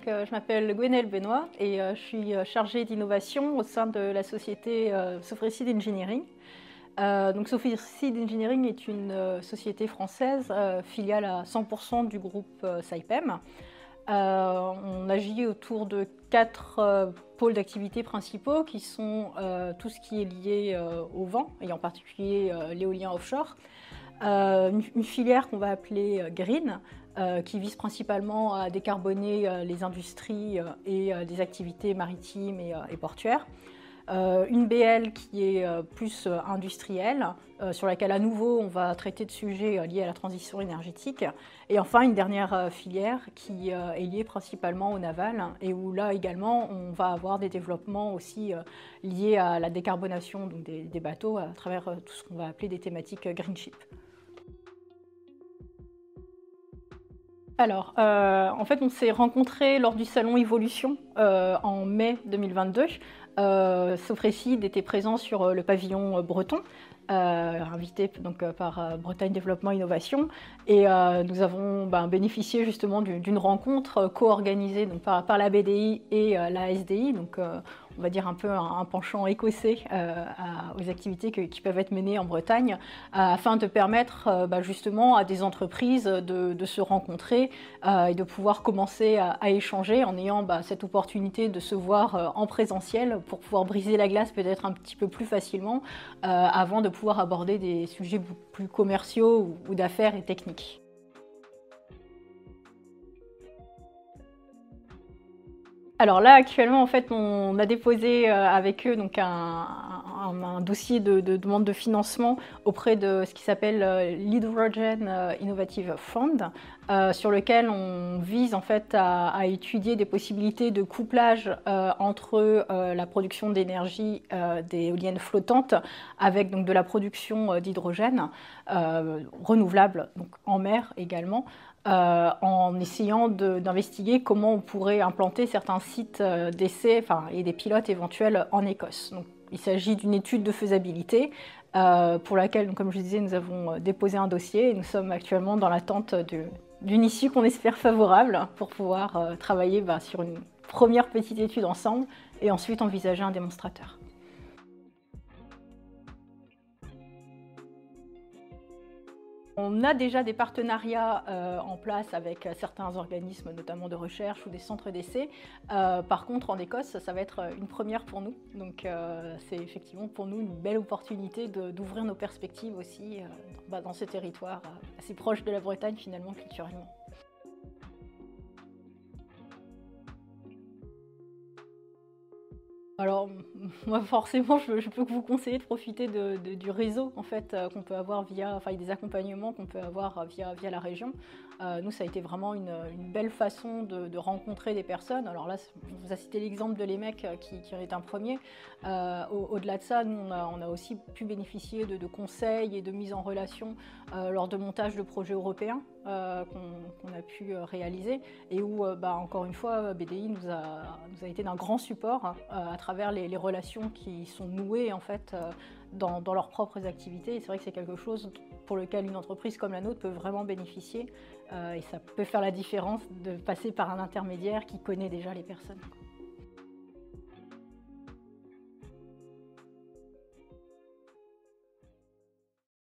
Je m'appelle Gwenaëlle Benoît et je suis chargée d'innovation au sein de la société Sofrecide Engineering. Sofrecide Engineering est une société française, filiale à 100% du groupe Saipem. On agit autour de 4 pôles d'activité principaux qui sont tout ce qui est lié au vent, et en particulier l'éolien offshore. Une filière qu'on va appeler Green, qui vise principalement à décarboner les industries et des activités maritimes et portuaires. Une BL qui est plus industrielle, sur laquelle à nouveau on va traiter de sujets liés à la transition énergétique. Et enfin une dernière filière qui est liée principalement au naval et où là également on va avoir des développements aussi liés à la décarbonation donc des bateaux à travers tout ce qu'on va appeler des thématiques Green Ship. Alors, en fait, on s'est rencontrés lors du salon Evolution en mai 2022. Sofrecide était présent sur le pavillon breton, invité donc, par Bretagne Développement Innovation. Et nous avons bénéficié justement d'une rencontre co-organisée par la BDI et la SDI, donc on va dire un peu un penchant écossais aux activités qui peuvent être menées en Bretagne, afin de permettre justement à des entreprises de se rencontrer et de pouvoir commencer à échanger en ayant cette opportunité de se voir en présentiel pour pouvoir briser la glace peut-être un petit peu plus facilement avant de pouvoir aborder des sujets plus commerciaux ou d'affaires et techniques. Alors là, actuellement, en fait, on a déposé avec eux donc un dossier de demande de financement auprès de ce qui s'appelle l'Hydrogen Innovative Fund, sur lequel on vise en fait à étudier des possibilités de couplage entre la production d'énergie des éoliennes flottantes avec donc de la production d'hydrogène renouvelable, donc en mer également. En essayant d'investiguer comment on pourrait implanter certains sites d'essai et des pilotes éventuels en Écosse. Donc, il s'agit d'une étude de faisabilité pour laquelle, comme je disais, nous avons déposé un dossier et nous sommes actuellement dans l'attente d'une issue qu'on espère favorable pour pouvoir travailler sur une première petite étude ensemble et ensuite envisager un démonstrateur. On a déjà des partenariats en place avec certains organismes, notamment de recherche ou des centres d'essai. Par contre, en Écosse, ça va être une première pour nous. Donc, c'est effectivement pour nous une belle opportunité d'ouvrir nos perspectives aussi dans ce territoire assez proche de la Bretagne, finalement, culturellement. Alors, moi forcément, je peux que vous conseiller de profiter du réseau en fait, qu'on peut avoir via, des accompagnements qu'on peut avoir via la région. Nous, ça a été vraiment une belle façon de rencontrer des personnes. Alors là, on vous a cité l'exemple de l'EMEC qui en est un premier. Au-delà de ça, nous, on a aussi pu bénéficier de conseils et de mise en relation lors de montage de projets européens qu'on a pu réaliser et où, encore une fois, BDI nous a été d'un grand support à travers les relations qui sont nouées en fait dans leurs propres activités. Et c'est vrai que c'est quelque chose pour lequel une entreprise comme la nôtre peut vraiment bénéficier et ça peut faire la différence de passer par un intermédiaire qui connaît déjà les personnes.